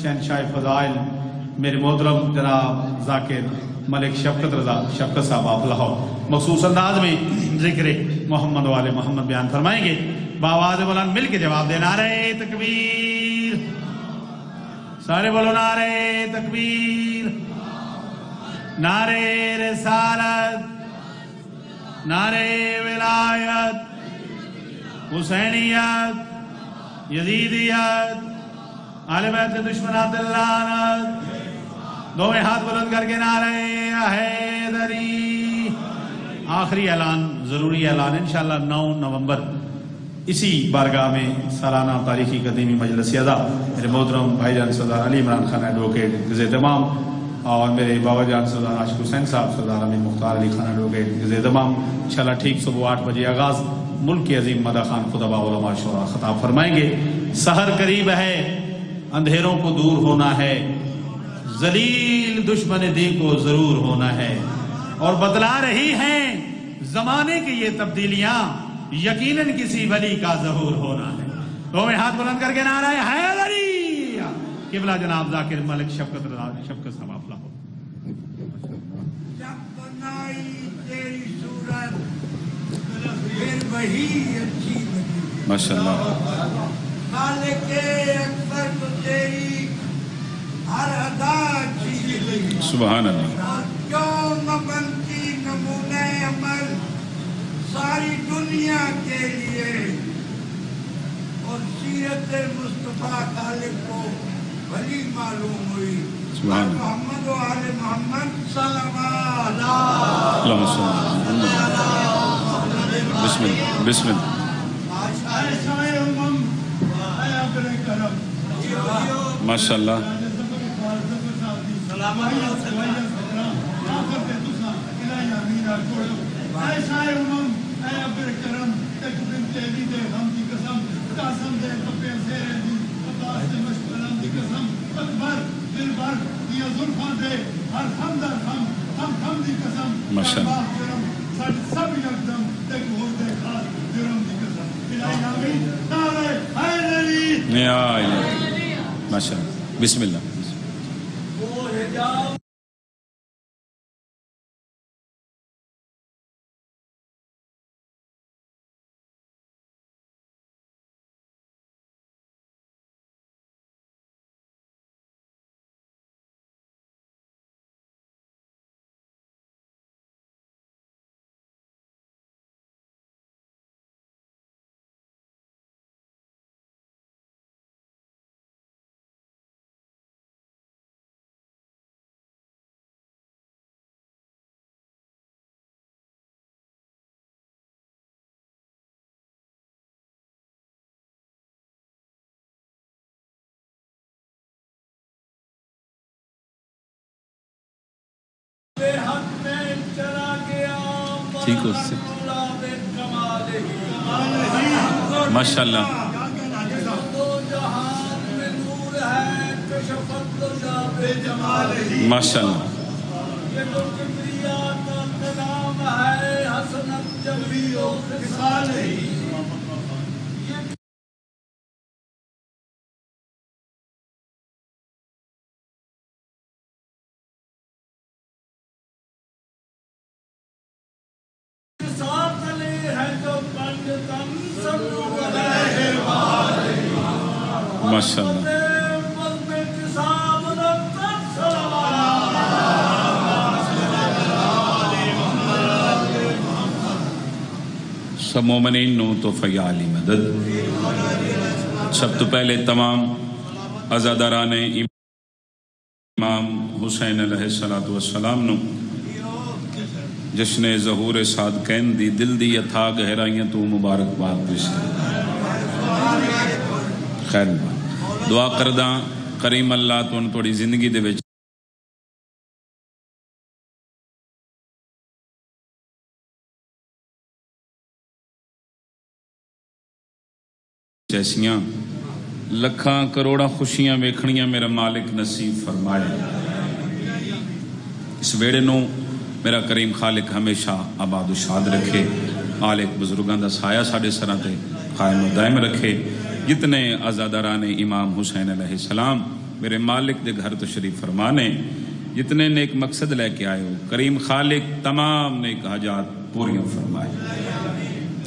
شہنشاہ فضائل میرے محترم جناب ذاکر ملک شفقت رضا شفقت صاحب آپ لاہور مخصوص انداز میں ذکر محمد والے محمد بیان فرمائیں گے. بآواز بلند مل کے جواب دینا. نعرہ تکبیر. سارے بولو نعرہ تکبیر. نعرہ رسالت. نعرہ ولایت. حسینیت. یزیدیت. اہل بیت کے دشمنات اللعنت. دونوں ہاتھ بلند کر کے نعرہ حیدری. آخری اعلان ضروری اعلان انشاءاللہ 9 نومبر اسی بارگاہ میں سالانہ تاریخی قدیمی مجلس ادا میرے محترم بھائی جان سردار علی عمران خان ایڈوکیٹ گزے تمام اور میرے بابا جان سردار عاشق حسین صاحب سردار امین مختار علی خان ایڈوکیٹ گزے تمام انشاءاللہ ٹھیک صبح 8 بجے آغاز ملک کے عظیم مدح خان خطبہ علماء شورا خطاب فرمائیں گے. سحر قریب ہے اندھیروں کو دور ہونا ہے ذلیل دشمن دین کو ضرور ہونا ہے اور بتلا رہی ہیں زمانے کی یہ تبدیلیاں یقیناً کسی ولی کا ظہور ہونا ہے. تو میں ہاتھ بلند کر کے نعرہ حیدری. قبلہ جناب ذاکر ملک شفقت رضا شفقت صاحب آپ لاہور. جب بنائی تیری صورت پھر وہی اچھی لگی. ماشاءاللہ. خالق اکبر تو تیری ہر ادا اچھی لگی. سبحان اللہ. اور کیوں نہ بنتی نمونہ عمل ساری دنیا کے لیے اور سیرت مصطفیٰ خالق کو بھلی معلوم ہوئی. سبحان محمد و آل محمد صلوات. اللہم صلی بسم اللہ بسم اللہ. ماشاءاللہ. ماشاءاللہ. بسم اللہ. ٹھیک ہو سے ماشاءاللہ. ماشاءاللہ. ماشاءاللہ. سب مومنین نو تو فیالی مدد. سب تو پہلے تمام عزاداران امام حسین علیہ السلام نو جشن ظہور صادقین دی دل دی اتھا گہرائیاں تو مبارکباد پیش خیر دعا کرداں کریم اللہ تو ان توڑی زندگی دے وچ جیسیاں لکھاں کروڑا خوشیاں ویکھنیاں میرا مالک نصیب فرمائے. اس ویڑے نو میرا کریم خالق ہمیشہ آباد و شاد رکھے. مالک بزرگان دا سایہ ساڑھے سراں تے قائم و دائم رکھے. جتنے عزاداران امام حسین علیہ السلام میرے مالک دے گھر تشریف فرمانے جتنے نیک مقصد لے کے آئے ہو کریم خالق تمام نیک حاجات پوریاں فرمائے۔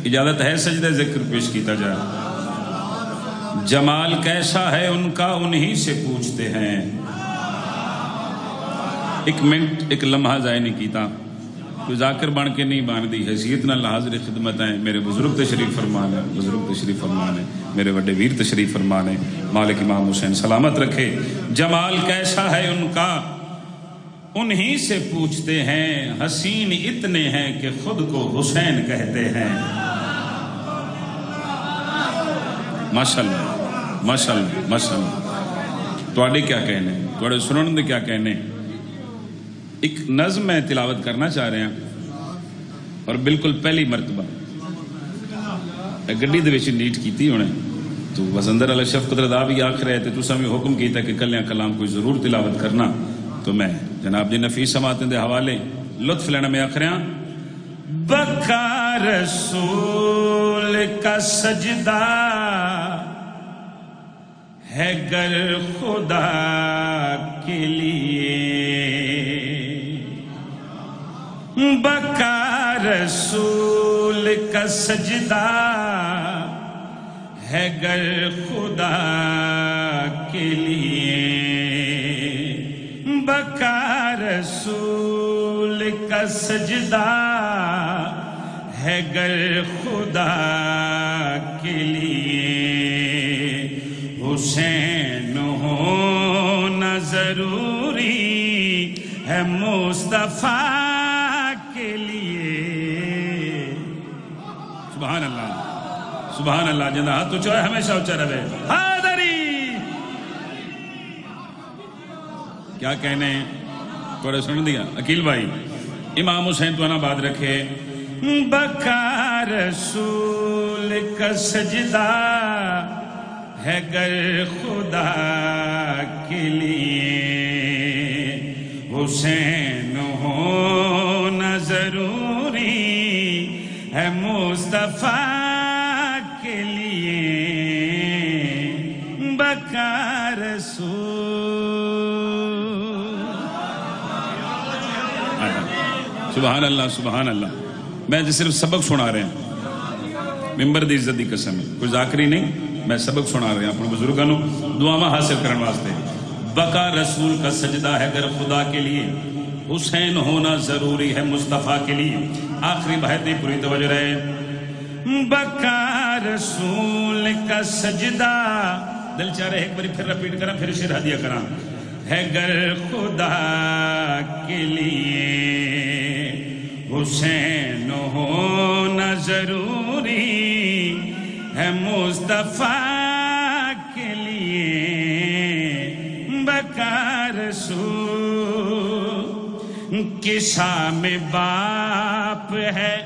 اجازت ہے سجدہ ذکر پیش کیتا جائے۔ جمال کیسا ہے ان کا انہی سے پوچھتے ہیں۔ ایک منٹ ایک لمحہ ضائع نہیں کیتا، کوئی ذاکر بن کے نہیں بان دی حیثیت نہ حاضر خدمت ہیں۔ میرے بزرگ تشریف فرمانے، بزرگ تشریف فرمانے، میرے وڈے ویر تشریف فرمانے، مالک امام حسین سلامت رکھے۔ جمال کیسا ہے ان کا انہی سے پوچھتے ہیں، حسین اتنے ہیں کہ خود کو حسین کہتے ہیں۔ ماشاءاللہ ماشاءاللہ ماشاءاللہ۔ توڑے کیا کہنے، توڑے سنن دے کیا کہنے۔ ایک نظم میں تلاوت کرنا چاہ رہے ہیں اور بالکل پہلی مرتبہ گڈی دے وچ نیٹ کیتی ہونے تو وزندر علی شفقت رضا بھی آکھ رہے تھے تو سامنے حکم کیتا کہ کلیاں کلام کوئی ضرور تلاوت کرنا، تو میں جناب جی نفیس سماعتیں دے حوالے لطف لینا میں آکھ رہے ہیں۔ بکا رسول کا سجدہ ہے گر خدا کے لیے، بکا رسول کا سجدہ ہے گر خدا کے لیے، بکا رسول کا سجدہ ہے گر خدا کے لیے، حسین ہونا ضروری ہے مصطفیٰ کے لیے۔ سبحان اللہ سبحان اللہ، جنہ ہاتھ اچھا ہے ہمیشہ اچھا رہے۔ حاضری کیا کہنے تھوڑے سن دیا عقیل بھائی، امام حسین تو آباد رکھے۔ بکا رسول کا سجدہ ہے گر خدا کے لیے، حسین ہونا ضروری ہے مصطفیٰ کے لیے، بکا رسول۔ سبحان اللہ سبحان اللہ۔ میں صرف سبق سنا رہے ہیں، ممبر دی عزت دی قسم ہے، کوئی ذاکری نہیں، میں سبق سنا رہے ہیں اپنے بزرگانوں دعاواں حاصل کرنے واسطے۔ بکا رسول کا سجدہ ہے گر خدا کے لیے، حسین ہونا ضروری ہے مصطفیٰ کے لیے۔ آخری بحث نہیں پوری توجہ رہے۔ بکا رسول کا سجدہ، دل چاہ رہے ایک باری پھر رپیٹ کریں، پھر شیر ہدیہ کریں، ہے گر خدا کے لیے، حسین ہونا ضروری ہے مصطفیٰ کے لیے، بکا رسول۔ کسا میں باپ ہے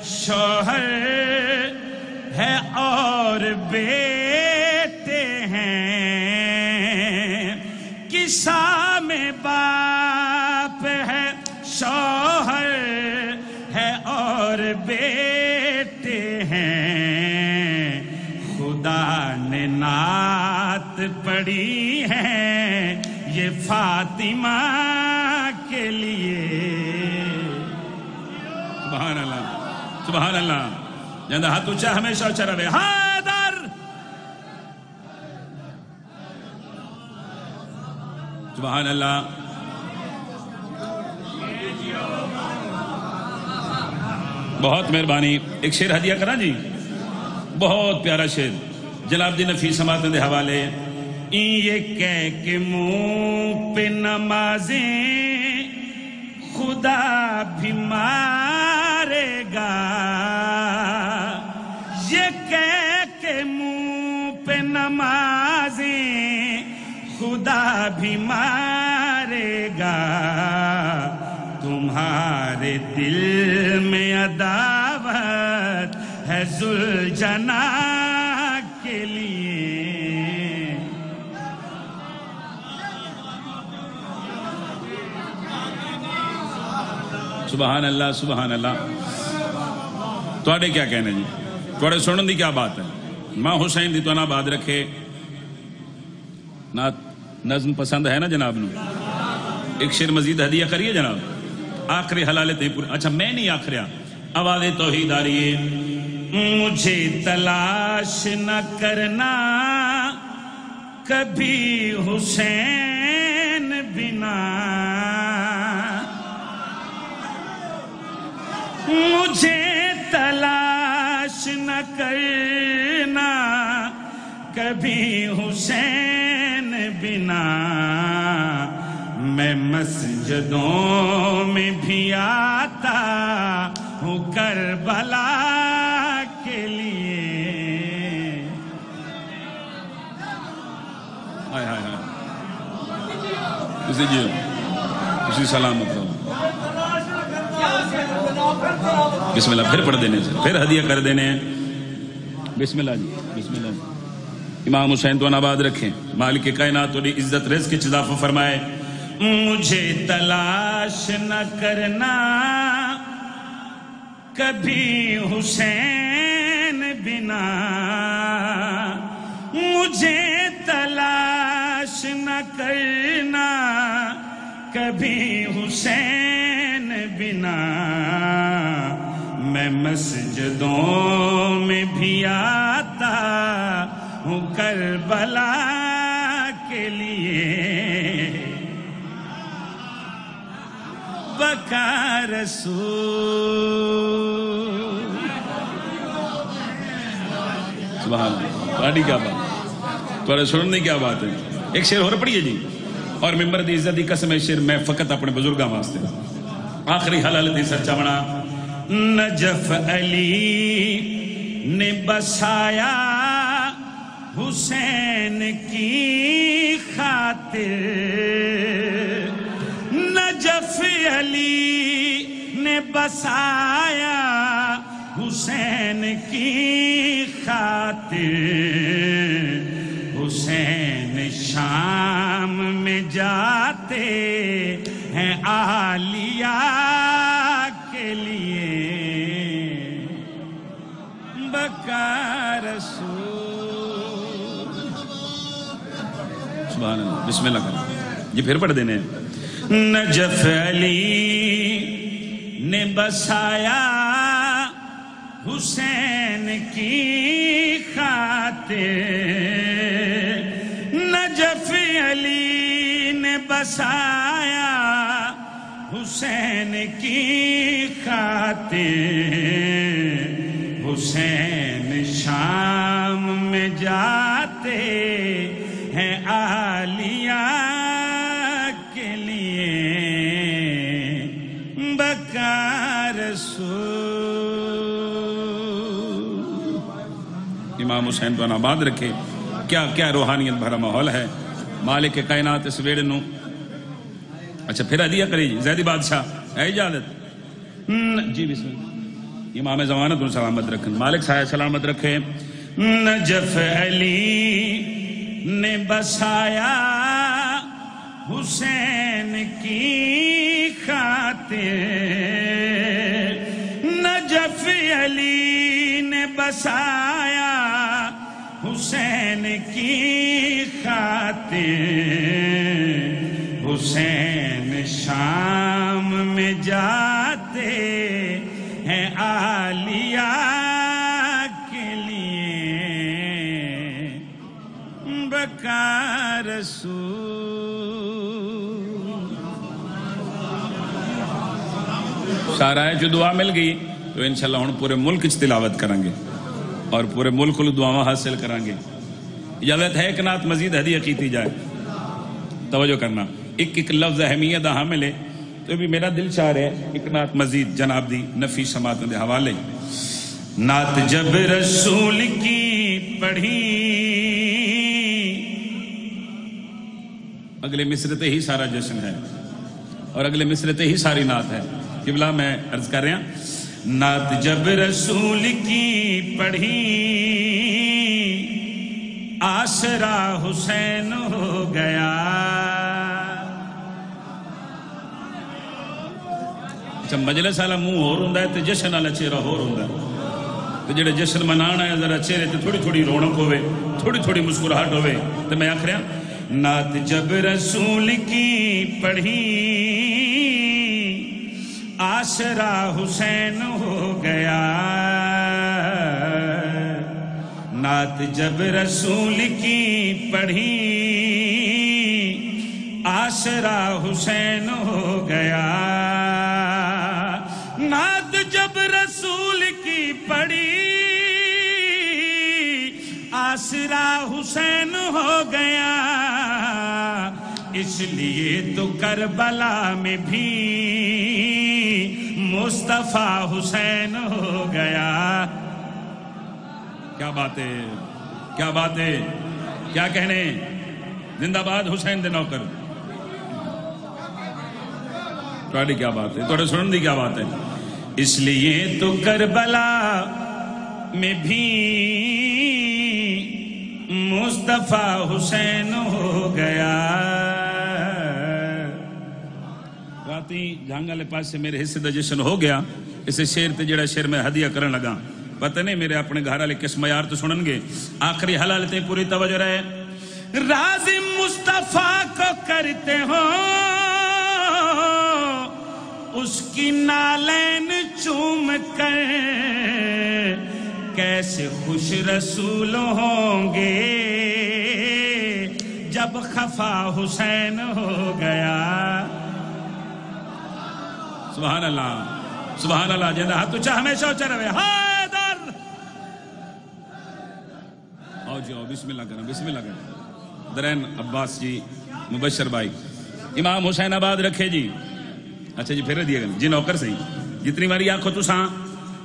شوہر ہے اور بیٹے ہیں، کسا میں باپ ہے شوہر ہے اور بیٹے ہیں، خدا نے نعت پڑھی ہے یہ فاطمہ کے لیے۔ سبحان اللہ سبحان اللہ، جندہ ہاتھ اچھا ہمیشہ اچھا رہے۔ حیدر سبحان اللہ۔ بہت مہربانی، ایک شعر ہدیہ کرا جی، بہت پیارا شعر جناب جی نفیس سماعتیں دے حوالے۔ یہ کہہ کے منہ پہ نمازیں خدا بھی مارے گا، یہ کہہ کے منہ پہ نمازیں خدا بھی مارے گا، تمہارے دل میں عداوت ہے ذوالجناح کے لیے۔ سبحان اللہ سبحان اللہ۔ توڑے کیا کہنے جی، توڑے سنن دی کیا بات ہے۔ ماں حسین دی تو نہ بات رکھے، نہ نظم پسند ہے نا جناب نو؟ ایک شعر مزید ہدیہ کریے جناب، آخری حلالت ہے پورے. اچھا میں نہیں آخریا، آواز توحید آ رہی ہے. مجھے تلاش نہ کرنا کبھی حسین بنا، مجھے تلاش نہ کرنا کبھی حسین بنا، میں مسجدوں میں بھی آتا ہوں کربلا کے لیے. ہائے ہائے ہائے، اسی سلامت رہو. بسم اللہ، پھر پڑھ دینے سے پھر ہدیہ کر دینے ہیں. بسم اللہ جی، بسم اللہ. امام حسین تو آباد رکھیں، مالک کائنات تھوڑی عزت رزق کی اضافہ فرمائے. مجھے تلاش نہ کرنا کبھی حسین بنا، مجھے تلاش نہ کرنا کبھی حسین بنا، میں مسجدوں میں بھی آتا ہوں کربلا کے لیے. بقا رسول. سبحان اللہ، تھوڑی کیا بات، تھوڑا سننے کی کیا بات ہے. ایک شعر اور پڑھیے جی، اور ممبر دی عزت دی قسم ہے شعر میں فقط اپنے بزرگاں واسطے. آخری حلالت دی سچا بنا. نجف علی نے بسایا حسین کی خاطر، نجف علی نے بسایا حسین کی خاطر، حسین شام میں جاتے ہیں عالیہ کے لیے. بقا رسول. سبحان اللہ، بسم اللہ کریں یہ پھر پڑھ دینے. نجف علی نے بسایا حسین کی خاطر، نجف علی نے بسایا حسین کی خاطر، حسین شام میں جاتے ہیں عالیہ کے لیے. بقا رسول. امام حسین تو آباد رکھے. کیا روحانیت بھرا ماحول ہے. مالک کائنات اس ویڑ نو. اچھا پھر ہدیہ کرے جی زیدی بادشاہ ہے اجازت جی. بسم اللہ. امام زمانت ان سلامت رکھیں، مالک صاحب سلامت رکھے. نجف علی نے بسایا حسین کی خاطر، نجف علی نے بسایا حسین کی خاطر، حسین شام میں جاتے ہیں عالیہ کے لیے. بقا رسول. سارا جو دعا مل گئی تو انشاءاللہ ہم پورے ملک کی تلاوت کریں گے اور پورے ملک کو دعاواں حاصل کریں گے. اجازت ہے ایک نعت مزید ہدیہ کیتی جائے. توجہ کرنا، ایک لفظ اہمیت حامل ہے تو بھی میرا دل چاہ رہا ہے ایک نعت مزید جناب دی نفی سماعتوں دے حوالے. نعت جب رسول کی پڑھی، اگلے مصرتے ہی سارا جشن ہے اور اگلے مصرتے ہی ساری نعت ہے. قبلہ میں عرض کر رہا ہوں، نعت جب رسول کی پڑھی، آسرا حسین ہو گیا. اچھا مجلس والا منہ ہور ہوندا ہے تے جشن والا چہرہ ہور ہوندا ہے. تے جڑے جشن منانا ہے ذرا چہرے تے تھوڑی تھوڑی رونق ہوے، تھوڑی تھوڑی مسکراہٹ ہوے. تے میں آکھ رہا نعت جب رسول کی پڑھی آسرا حسین ہو گیا نعت جب رسول کی پڑھی آسرا حسین ہو گیا نعت جب رسول کی پڑھی آسرا حسین ہو گیا اس لیے تو کربلا میں بھی مصطفیٰ حسین ہو گیا کیا بات ہے کیا بات ہے کیا کہنے زندہ باد حسین دے نوکر تھوڑی کیا بات ہے تھوڑے سنن دی کیا بات ہے اس لیے تو کربلا میں بھی مصطفیٰ حسین ہو گیا راتی جھانگا لے پاس سے میرے حصے دا جشن ہو گیا اسے شیر تے جڑا شیر میں ہدیہ کرن لگا پتہ نہیں میرے اپنے گھر والے کس معیار تو سنن گے آخری حلال تے پوری توجہ رہے راضی مصطفیٰ کو کرتے ہو اس کی نالین چوم کر کیسے خوش رسول ہوں گے جب خفا حسین ہو گیا سبحان اللہ جندہ ہاتھ اچھا ہمیشہ اچھا رہے حیدر آؤ جی آؤ بسم اللہ کریں درین عباس جی مبشر بھائی امام حسین آباد رکھے جی اچھا جی پھر دیا گا جی نوکر صحیح جتنی باری آنکھو تو ساں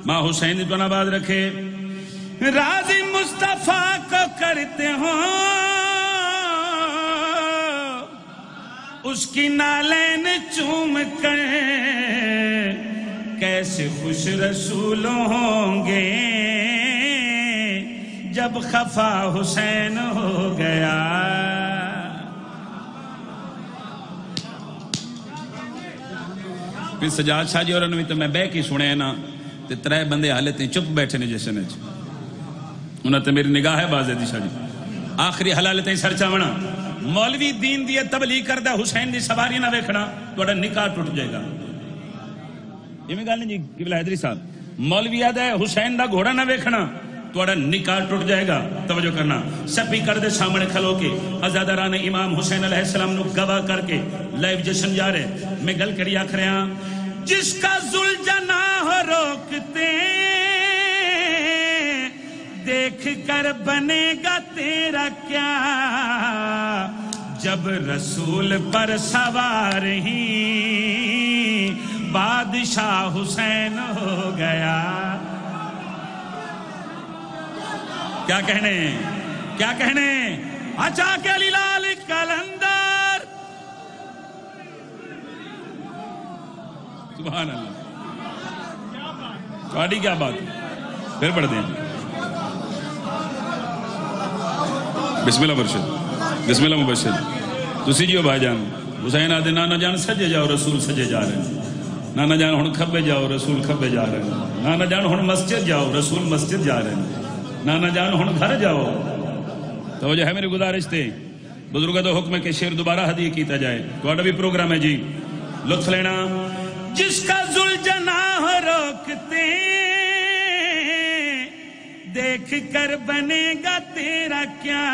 ماں حسین تو آباد رکھے راضی مصطفیٰ کو کرتے ہو اس کی نالین چوم کر کیسے خوش رسول ہوں گے جب خفا حسین ہو گیا پھر سجاد شاہ جی اور انہوں تو میں بے کی سنے نا تے ترے بندے حالتیں چپ بیٹھے نے جیسے نے انہوں تے میری نگاہ ہے بازے دی شاہ جی آخری حلالتیں سر چاونا مولوی دین دیئے تبلیغ کردہ حسین دی سواری نہ ویکھنا توڑا نکاح ٹوٹ جائے گا یہ میں گالیں جی قبلہ حیدری صاحب مولوی یاد ہے حسین دا گھوڑا نہ ویکھنا توڑا نکاح ٹوٹ جائے گا توجہ کرنا سپی کر دے سامنے کھلو کے ازادران امام حسین علیہ السلام نو گواہ کر کے لائیو جشن جا رہے میں گل کری آکھ رہے ہیں جس کا ذوالجناح روکتے دیکھ کر بنے گا تیرا کیا جب رسول پر سوار ہی بادشاہ حسین ہو گیا کیا کہنے اچھا کے علی لال کلندر سبحان اللہ تھوڑی کیا بات پھر پڑھ دیں بسم اللہ مرشد بسم اللہ مبشر تسی جیو بھائی جان حسین آدھے نانا جان سجے جاؤ رسول سجے جا رہے ہیں نانا جان ہن کھبے جاؤ رسول کھبے جا رہے ہیں نانا جان ہن مسجد جاؤ رسول مسجد جا رہے ہیں نانا جان ہن گھر جاؤ توجہ ہے میری گزارش تے بزرگوں کا حکم ہے کہ شیر دوبارہ ہدیہ کیتا جائے تو بھی پروگرام ہے جی لطف لینا جس کا ذوالجناح روکتے دیکھ کر بنے گا تیرا کیا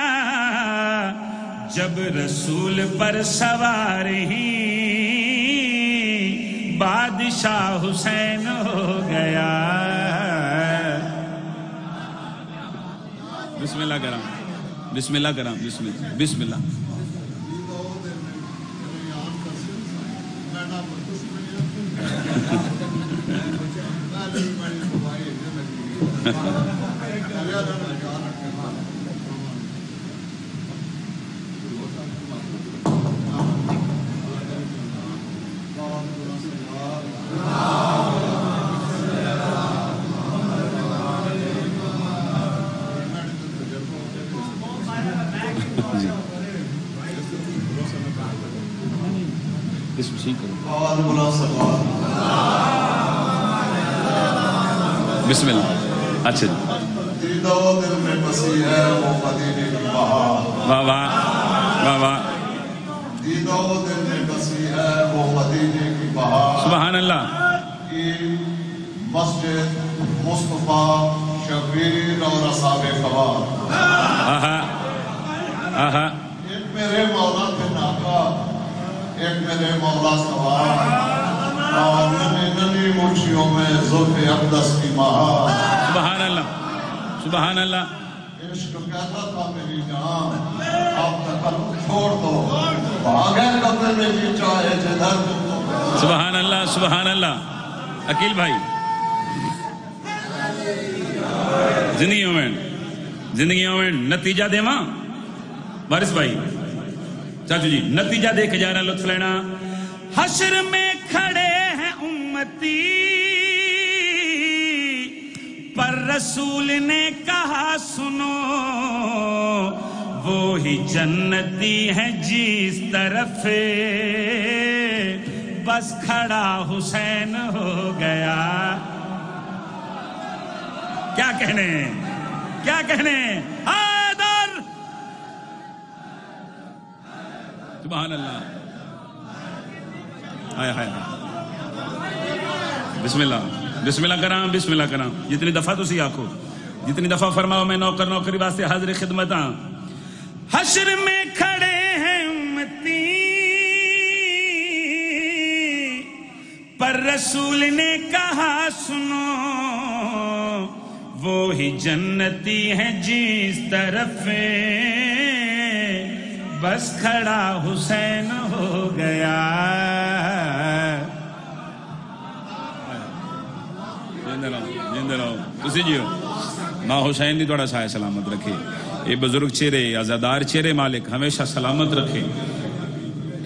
جب رسول پر سوار ہی بادشاہ حسین ہو گیا بسم اللہ کرام بسم اللہ کرام بسم اللہ بسم اللہ اچھا جی واہ واہ واہ واہ دیدہ و دل میں بسی ہے وہ مدینے کی بہار سبحان اللہ کی مسجد مصطفیٰ شبیر اور اصحاب قبار آہا آہا ایک میرے مولا تھے ناکا ایک میرے مولا سوار اور ننی مٹھیوں میں زلف اقدس کی مہار سبحان اللہ سبحان اللہ عشق کہتا تھا میری جان اب تکلف چھوڑ دو بھاگے قبر میں بھی چاہے جدھر تم تو سبحان اللہ سبحان اللہ عقیل بھائی زندگیوں میں نتیجہ دے ماں وارث بھائی چاچو جی نتیجہ دے کے جانا لطف لینا حشر میں کھڑے ہیں امتی پر رسول نے کہا سنو وہی جنتی ہے جس طرف بس کھڑا حسین ہو گیا کیا کہنے حیدر سبحان اللہ بسم اللہ کرام جتنی دفعہ تو سی آنکھو جتنی دفعہ فرماؤ میں نوکری واسطے حاضر خدمت ہاں حشر میں کھڑے ہیں امتی پر رسول نے کہا سنو وہی جنتی ہے جس طرف بس کھڑا حسین ہو گیا جیندے رہو تسی جیو ماں حسین دی توڑا سایہ سلامت رکھے یہ بزرگ چہرے عزادار چہرے مالک ہمیشہ سلامت رکھے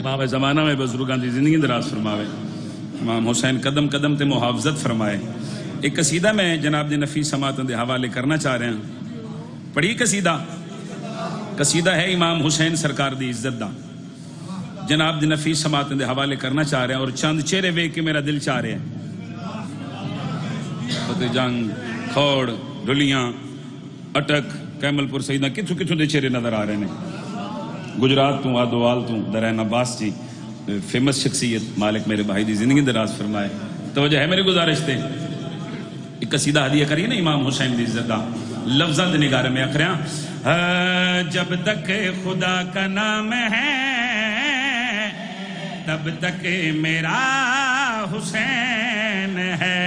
امام زمانہ میں بزرگان دی زندگی دراز فرماوے امام حسین قدم قدم تے محافظت فرمائے ایک قصیدہ میں جناب دی نفیس سماعتوں دے حوالے کرنا چاہ رہے ہیں پڑھی قصیدہ ہے امام حسین سرکار دی عزت دا جناب دی نفیس سماعتوں دے حوالے کرنا چاہ رہے ہیں اور چند چہرے وے کے میرا دل چاہ رہے ہیں فتح جنگ کھوڑ ڈھلیاں اٹک کیمل پور سیدہ کتھو دے چہرے نظر آ رہے ہیں گجرات تو آدوال تو درین عباس جی فیمس شخصیت مالک میرے بھائی دی زندگی دراز فرمائے توجہ ہے میری گزارش تے ایک قصیدہ ہدیہ کریے نا امام حسین دی عزت دا لفظاں دے نگارے میں اکھریاں جب تک خدا کا نام ہے تب تک میرا حسین ہے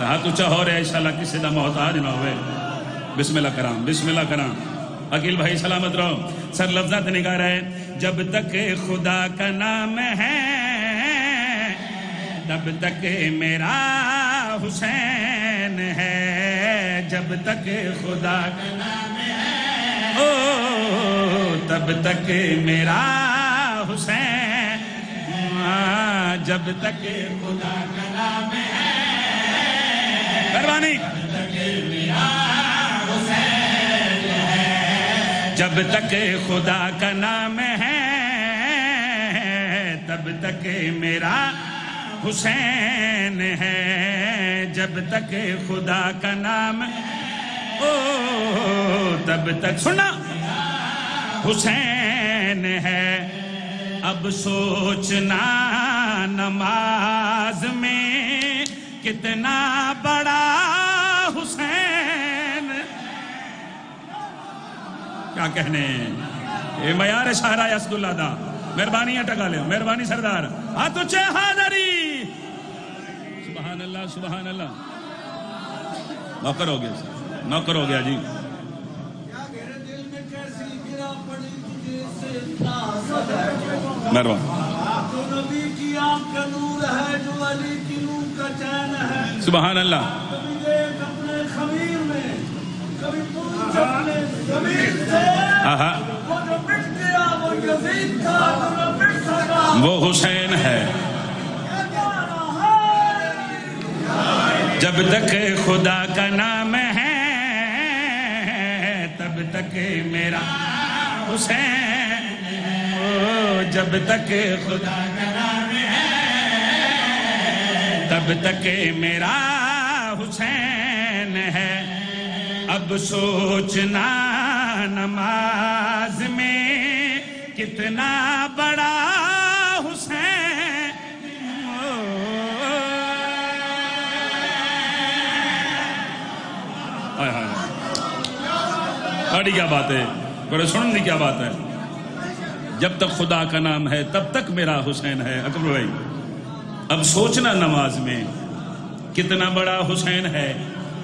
ہاتھ اچھا ہو رہا ہے انشاءاللہ کسی دا محتاج نہ ہوئے بسم اللہ کرام عقیل بھائی سلامت رہو سر لفظات نگاہ رہے جب تک خدا کا نام ہے تب تک میرا حسین ہے جب تک خدا کا نام ہے تب تک میرا حسین جب تک خدا کا نام ہے مہربانی جب تک خدا کا نام ہے تب تک میرا حسین ہے جب تک خدا کا نام تب تک سننا حسین ہے اب سوچنا نماز میں کتنا بڑا حسین کیا کہنے اے معیار شاہراہ اسد اللہ دا مہربانی اٹکا لے مہربانی سردار ہاتھ اچھے حاضری سبحان اللہ نوکر ہو گیا جی مہربان سبحان اللہ وہ حسین ہے جب تک خدا کا نام ہے تب تک میرا حسین جب تک خدا کا نام ہے تب تک میرا حسین ہے اب سوچنا نماز میں کتنا بڑا حسین بڑی کیا بات ہے، بڑے سننے کیا بات ہے. جب تک خدا کا نام ہے تب تک میرا حسین ہے. اکبر بھائی اب سوچنا نماز میں کتنا بڑا حسین ہے.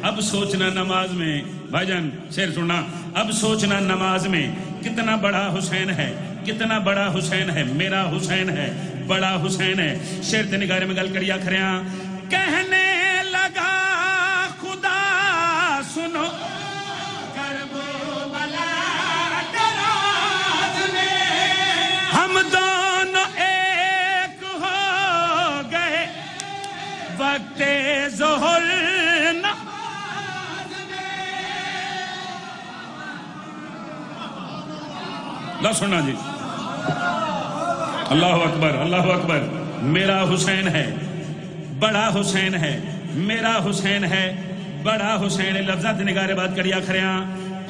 اب سوچنا نماز میں بھائی جان شعر سننا. اب سوچنا نماز میں کتنا بڑا حسین ہے، کتنا بڑا حسین ہے، میرا حسین ہے، بڑا حسین ہے. شعر تے نگارے میں گل کریا کھریاں. کہنے لگا خدا سنو ہم دونوں ایک ہو گئے وقت ظہر لا سننا جی. اللہ اکبر اللہ اکبر. میرا حسین ہے، بڑا حسین ہے، میرا حسین ہے، بڑا حسین ہے. لفظات نگارے بات کریا کھریاں.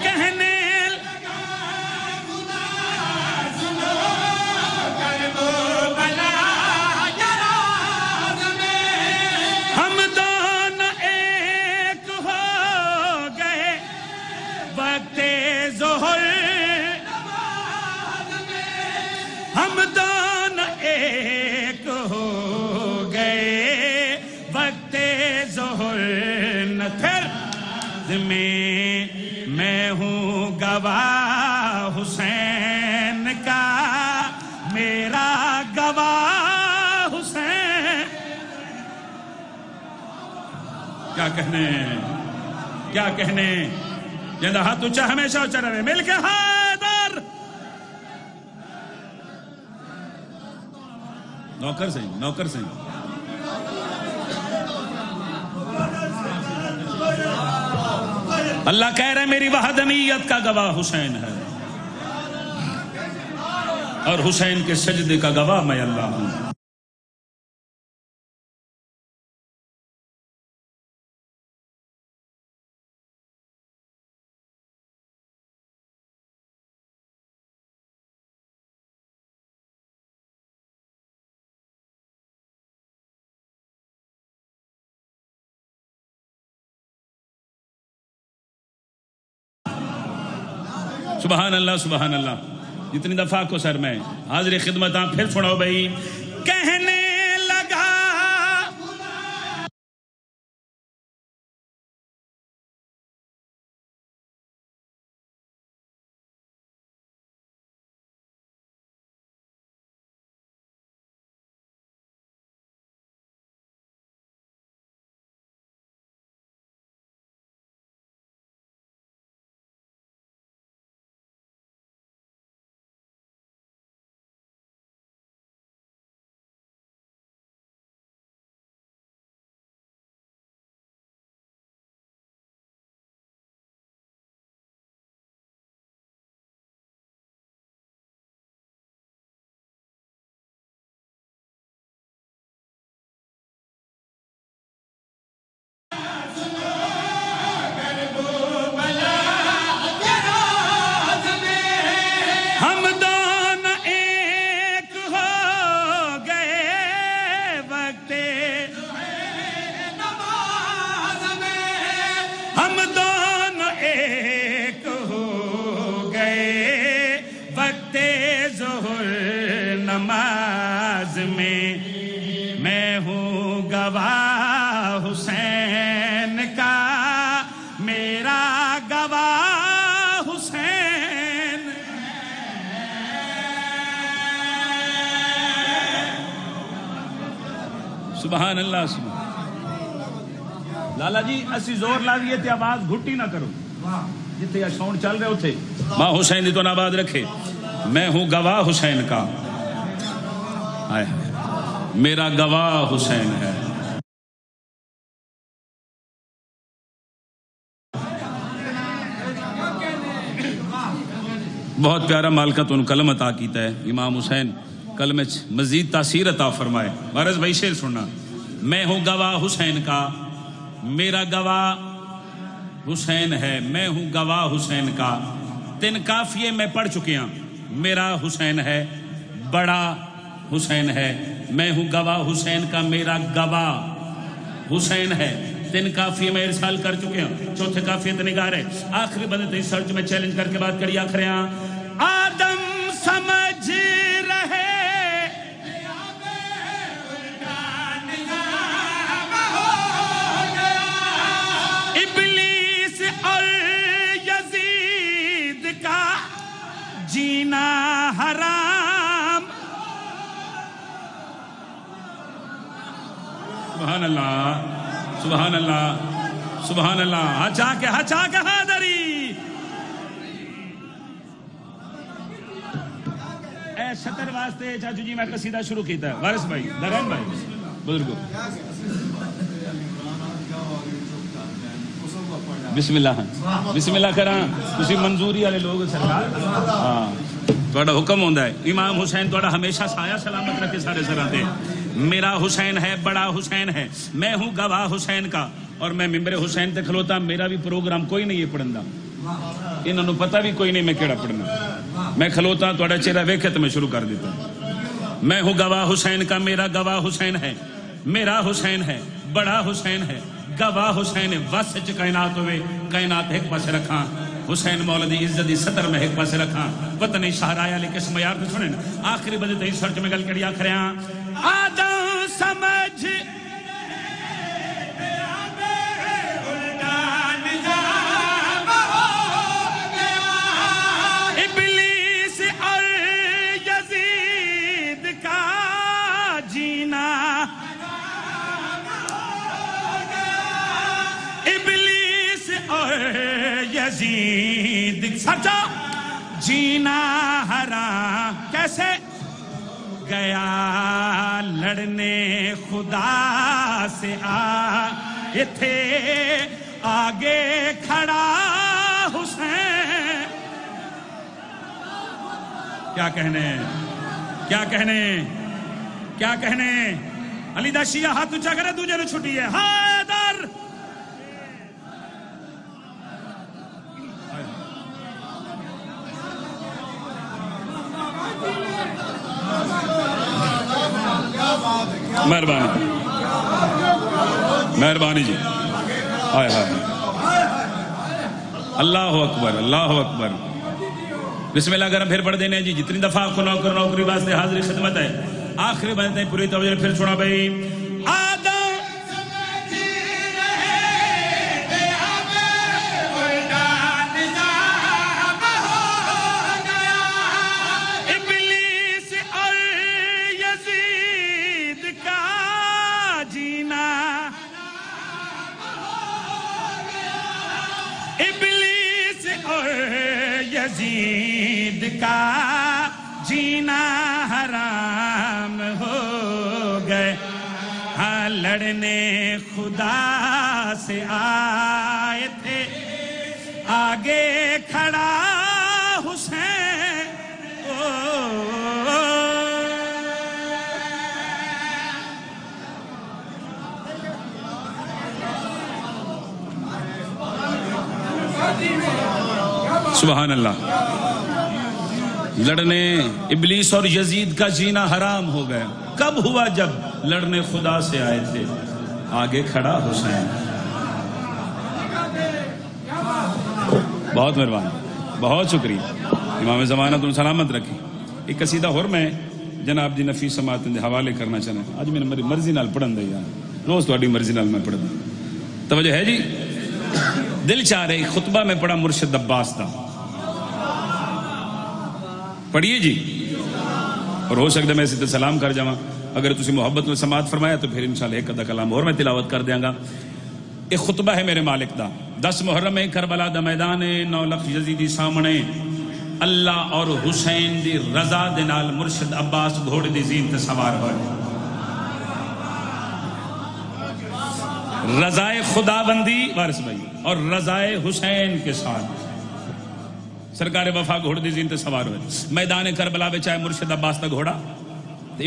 کہنے ہم دونوں ایک ہو گئے وقت ظہر، ہم دونوں ایک ہو گئے وقت ظہر. پھر میں ہوں گواہ حسین کا، میرا گواہ حسین. کیا کہنے کیا کہنے. جندہ ہاتھ اونچا ہمیشہ اونچا رہے. مل کے حیدر. نوکر سے نوکر سے اللہ کہہ رہے میری وحدانیت کا گواہ حسین ہے اور حسین کے سجدے کا گواہ میں اللہ ہوں. سبحان اللہ سبحان اللہ. جتنی دفعہ کو سر میں حاضر خدمت آپ پھر سناؤ بھائی. کہنے لگا نماز میں ہوں گواہ حسین کا، میرا گواہ حسین. سبحان اللہ سبحان. لالا جی اسی زور لا دیے تے آواز گھٹی نہ کرو، جتنے ساؤنڈ چل رہے ہوتے ماں حسین دی تو نہ آباد رکھے. میں ہوں گواہ حسین کا، میرا گواہ حسین ہے. بہت پیارا مالکت ان کلم عطا کیتا ہے امام حسین کلمہ مزید تاثیر عطا فرمائے. وارث بھائی شعر سننا. میں ہوں گواہ حسین کا، میرا گواہ حسین ہے، میں ہوں گواہ حسین کا، 3 قافیے میں پڑھ چکے ہیں، میرا حسین ہے، بڑا حسین ہے، میں ہوں گواہ حسین کا، میرا گواہ حسین ہے، 3 قافیے میں ارسال کر چکے ہیں، 4تھے قافیے تے نگار ہے، آخری بندے تے سرچ میں چیلنج کر کے بات کری آخر ہیں آدم سمجھ رہے ابلیس اور یزید کا جینا حرام. سبحان اللہ سبحان اللہ سبحان اللہ. ہچا کے حاضری اے شطر واسطے چاچو جی میں قصیدہ شروع کیتا ہے. وارث بھائی درہم بھائی بزرگو بسم اللہ کراں تسی منظوری والے لوگ سرکار. ہاں تہاڈا حکم ہوندا ہے امام حسین تہاڈا ہمیشہ سایہ سلامت رکھے سارے سراں تے. میرا حسین ہے، بڑا حسین ہے، میں ہوں گواہ حسین کا، اور میں ممبر حسین تے کھلوتا. میرا بھی پروگرام کوئی نہیں ہے پڑھن دا، انہوں نے پتہ بھی کوئی نہیں میں کیڑا پڑھنا. میں کھلوتا تہاڈا چہرہ ویکھے تے میں شروع کر دیتا. میں ہوں گواہ حسین کا، میرا گواہ حسین ہے، میرا حسین ہے، بڑا حسین ہے، گواہ حسین ہے. وس چ کائنات ہوئے کائنات ایک پاسے رکھاں، حسین مولا دی عزت دی سطر میں ایک پاسے رکھاں. پتہ نہیں شہرایا علی قسم یار تو سنیں آخری بندے تے سرچ میں گل کڑی آخر ہیں آدم سمجھ ابلیس اور یزید کا جینا، ابلیس اور یزید سچا جینا حرام. کیسے گیا لڑنے خدا سے آئے تھے، آگے کھڑا حسین. کیا کہنے کیا کہنے کیا کہنے. علی دا شیعہ ہاتھ اونچا کرے دوجے نے چھٹی ہے. حیدر مہربانی مہربانی جی. آئے ہائے اللہ اکبر اللہ اکبر. بسم اللہ کرم پھر پڑھ دینے جی. جتنی دفعہ کو نوکری واسطے حاضری خدمت ہے. آخری بات ہے پوری توجہ پھر چھوڑا بھائی. یزید کا جینا حرام ہو گئے، ہاں لڑنے خدا سے آئے تھے، آگے کھڑا حسین. سبحان اللہ. لڑنے ابلیس اور یزید کا جینا حرام ہو گیا. کب ہوا؟ جب لڑنے خدا سے آئے تھے، آگے کھڑا حسین. بہت مہربانی، بہت شکریہ. امام زمانہ تم سلامت رکھی. ایک قصیدہ اور میں جناب جی نفیس سماعت دے حوالے کرنا چاہنا. آج میں میری مرضی نال پڑھن دے یار، روز تہاڈی مرضی نال میں پڑھدا. توجہ ہے جی. دل چاہ رہے خطبہ میں پڑھا مرشد عباس دا. پڑھیے جی. اور ہو سکتا ہے میں اسے سلام کر جاواں. اگر تسی محبت میں سماعت فرمایا تو پھر انشاءاللہ ایک ادھا کلام اور میں تلاوت کر دیاں گا. ایک خطبہ ہے میرے مالک دا. 10 محرم کربلا دا میدان 9 لکھ یزیدی سامنے اللہ اور حسین دی رضا دے نال مرشد عباس گھوڑے دی زین تے سوار ہوئے. رضائے خدا بندی وارث بھائی اور رضائے حسین کے ساتھ سرکار وفا گھوڑے دی زین تے سوار ہوئے. میدان کربلا وچ آئے مرشد عباس دا گھوڑا.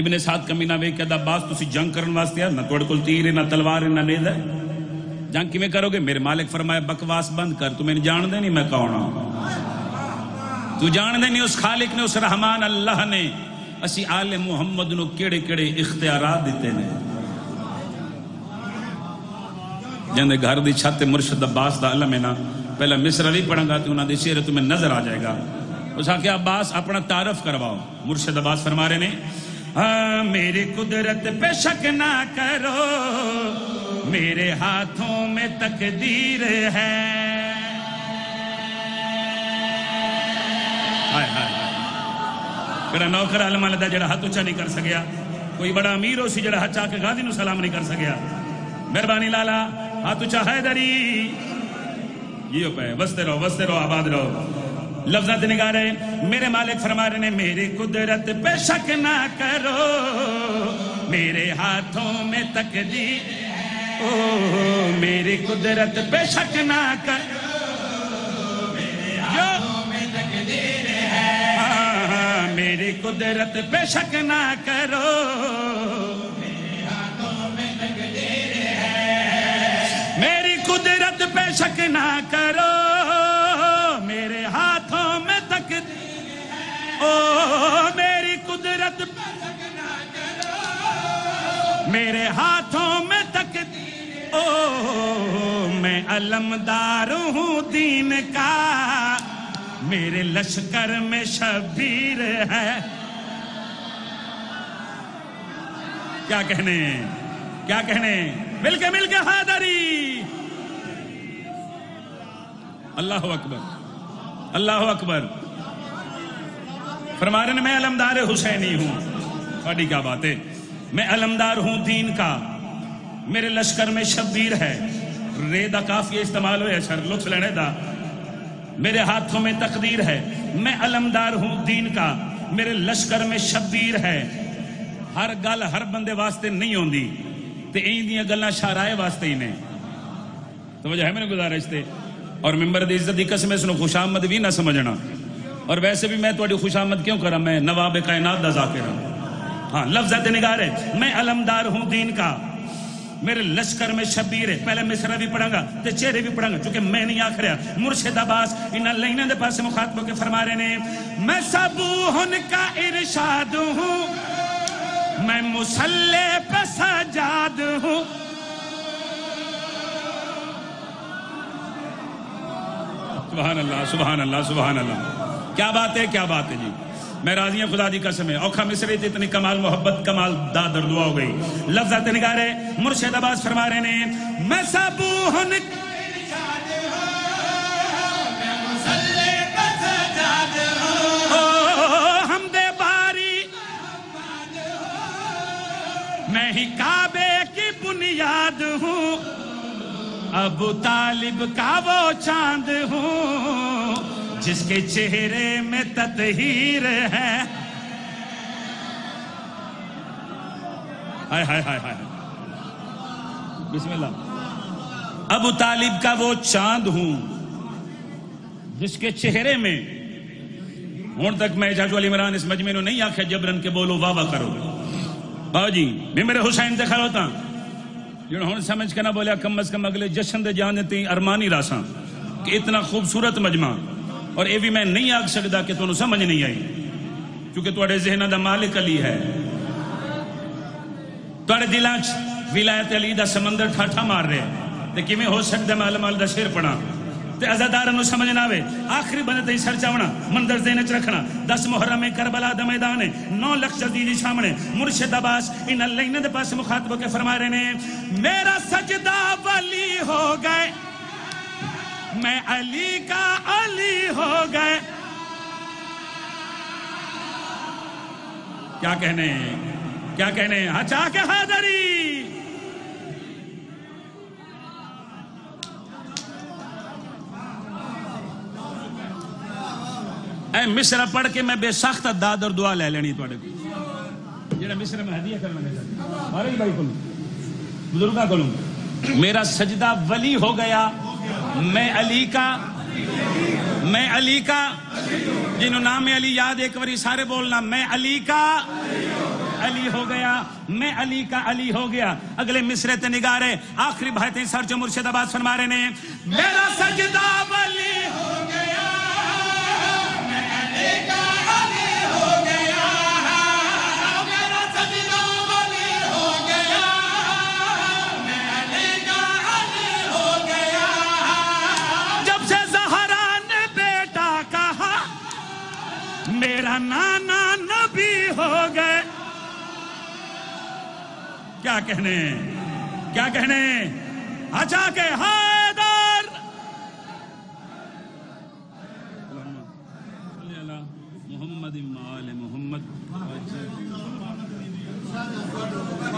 ابن سعد کمینہ ویکھ کے عباس تسی جنگ کرن واسطے نہ تواڈے کول تیر ہے نہ تلوار ہے نہ نیز ہے. جنگ کیویں کرو گے؟ میرے مالک فرمایا بکواس بند کر، تو میں جان دے نہیں میں کون ہوں، تو جان دے نہیں اس خالق نے، اس رحمان اللہ نے اسی آل محمد نو کیڑے کیڑے اختیارات دیتے نے. جندے گھر دی چھت مرشد عباس دا علم ہے نا، پہلا مصرع بھی پڑھاں گا تو انہاں دے چہرے تمہیں نظر آ جائے گا. اس آ کے عباس اپنا تعارف کرواؤ. مرشد عباس فرما رہے نے میری قدرت پہ شک نہ کرو، میرے ہاتھوں میں تقدیر ہے. ہائے ہائے کڑا نوکر عالم دا جڑا ہاتھ اونچا نہیں کر سکیا، کوئی بڑا امیر ہو سی جڑا ہاتھ چاہ کے غازی نو سلام نہیں کر سکیا. مہربانی لالا ہاتھ اونچا حیدری یہ پہ وستے رہو آباد رہو. لفظات نگاہ رہے میرے مالک فرما رہے نے میری قدرت پہ شک نہ کرو، میرے ہاتھوں میں تقدیر، او میری قدرت پہ شک نہ کرو، میرے ہاتھوں میں تقدیر ہے. میری قدرت پہ شک نہ کرو، میرے ہاتھوں میں تقدیر ہے. میری قدرت پہ شک نہ کرو، میرے ہاتھوں میں تقدیر ہے. او میری قدرت پہ شک نہ کرو، میرے ہاتھوں میں تقدیر. او میں علمدار ہوں دین کا، میرے لشکر میں شبیر ہے. کیا کہنے مل کے حیدری. اللہ اکبر اللہ اکبر. فرما رہے ہیں میں علمدار حسینی ہوں. بڑی کیا بات ہے، میں علمدار ہوں دین کا، میرے لشکر میں شبیر ہے. رے دا کافی استعمال ہوئے سر لطف لینے دا. میرے ہاتھوں میں تقدیر ہے، میں علمدار ہوں دین کا، میرے لشکر میں شبیر ہے. ہر گل ہر بندے واسطے نہیں ہوندی تے این دیاں گلاں شارائے واسطے ہی نے. توجہ ہے میرے گزارش تے. اور ممبر دی عزت دی قسم اس نو خوش آمد بھی نہ سمجھنا. اور ویسے بھی میں تھوڑی خوش آمد کیوں کرا، میں نواب کائنات دا ذاکر ہوں. ہاں لفظات نگار ہے میں علمدار ہوں دین کا، میرے لشکر میں شبیر ہے. پہلے مصرع بھی پڑھاں گا تے چہرے بھی پڑھاں گا چونکہ میں نہیں آکھ رہا. مرشد عباس انہاں لائناں دے پاس مخاطب ہو کے فرما رہے نے میں صبوحن کا ارشاد ہوں، میں مصلی پہ سجاد ہوں. سبحان اللہ سبحان اللہ سبحان اللہ. کیا بات ہے جی. میں راضی ہوں خدا دی قسم ہے. اوکھا مصرے تھے اتنی کمال محبت کمال داد اور دعا ہو گئی. لفظات نگارے مرشد عباس فرما رہے نے میں صبوحن میں مصلی پہ سجاد ہوں، حمد باری میں ہی کعبے کی بنیاد ہوں، ابو طالب کا وہ چاند ہوں جس کے چہرے میں تطہیر ہے. ہائے ہائے ہائے ہائے بسم اللہ. ابو طالب کا وہ چاند ہوں جس کے چہرے میں ہون تک میں جاجو علی عمران اس مجمع نو نہیں آکھے جبرن کے بولو واہ واہ کرو. باو جی میں میرے حسین سے کھڑا ہوتا جنہوں ہون سمجھ کے نہ بولیا کم از کم اگلے جشن دے جانتے ارمانی راساں کہ اتنا خوبصورت مجمع. اور یہ بھی میں نہیں آکھ سکتا کہ تمہیں سمجھ نہیں آئی کیونکہ تھوڑے ذہنہ دا مالک علی ہے. تھوڑے دلاں ولایت علی دا سمندر ٹھاٹھا مار رہے تے کیویں ہو سکتا میں علم دا شعر پڑھا تے عزاداراں نو سمجھ نہ آوے. آخری بندے تے سر چاونا مندر ذہن وچ رکھنا 10 محرم کربلا دا میدان ہے 9 لکھ جدیدی سامنے. مرشد عباس ان اللہ دے پاس مخاطب ہو کے فرما رہے نے میرا سجدہ ولی ہو گئے، میں علی کا علی ہو گئے. کیا کہنے ہچا کے حیدری. اے مصرع پڑھ کے میں بے سخت داد اور دعا لے لینی تھوڑے کو جڑا مصرع میں ہدیہ کرنا چاہتا مارے بھائی کو بزرگاں کو میرا سجدہ ولی ہو گیا، میں علی کا جنہوں نام علی یاد ایک باری سارے بولنا میں علی کا علی ہو گیا، میں علی کا علی ہو گیا. اگلے مصرے تے نگارے آخری بھائیتیں سر جو مرشد آباد فرما رہے نے، میرا سجدہ علی ہو گیا، میں علی کا علی ہو گیا، میرا سجدہ علی ہو گیا، میں علی کا علی ہو گیا. جب سے زہرا نے بیٹا کہا میرا نانا نبی ہو گئے. کیا کہنے، کیا کہنے. اچھا کہ حیدر محمد آل محمد.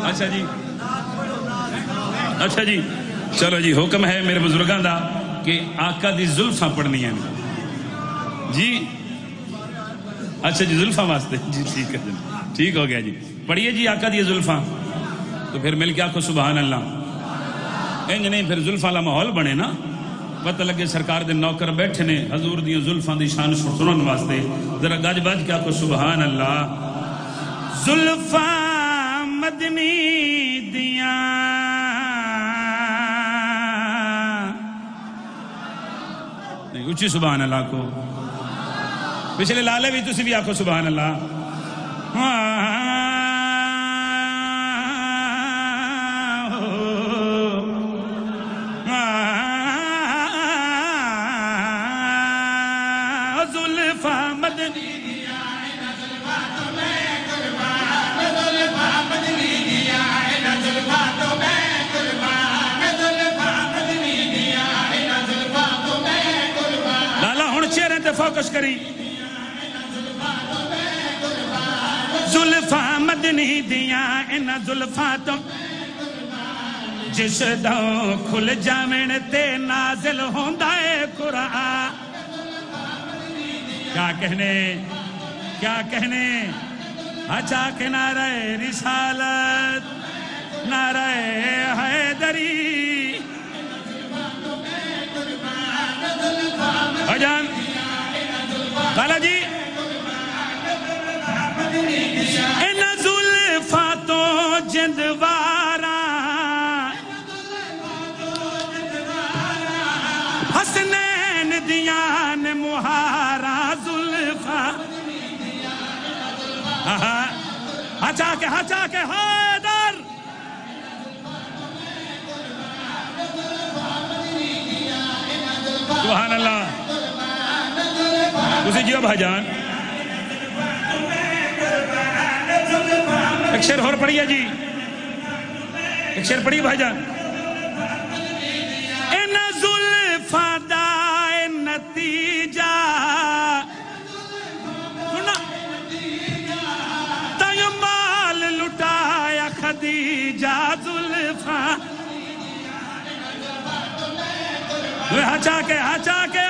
اچھا جی، اچھا جی، چلو جی، حکم ہے میرے بزرگاں دا کہ آقا دی زلفاں پڑھنی ہیں جی. اچھا جی، زلفاں واسطے جی، ٹھیک ہے جی، ٹھیک ہو گیا جی. پڑھیے جی آقا دی زلفاں، تو پھر مل کے آخو سبحان اللہ. انج نہیں پھر زلفاں والا ماحول بنے نا، پتہ لگے سرکار دے نوکر بیٹھے نے حضور دی زلفاں دی شان سنن واسطے. ذرا گج بج کے آخو سبحان اللہ. زلفاں مدنی دیاں نہیں، اچھی سبحان اللہ کو. پچھلے لالے بھی تسی بھی آخو سبحان اللہ. لالا ہن چہرے تے فوکس کری. زلفاں مدنی دیاں ان زلفاں تو جس دوں کھل جاویں تے نازل ہوندا اے قرآن. کیا کہنے، کیا کہنے. اچھا کہ نعرہ رسالت، نعرہ حیدری. بھجن کالا جی، ان زلفاں تو جندوارا حسنین دیان مہارا زلفاں. اچھا کہ حیدر. سبحان اللہ. اسے جیو بھائی جان ایک شعر اور پڑھیے جی، ایک شعر پڑھیے بھائی جان. ان زلفاں دا نتیجہ تیو مال لٹایا خدیجہ. زلفاں ہچا کے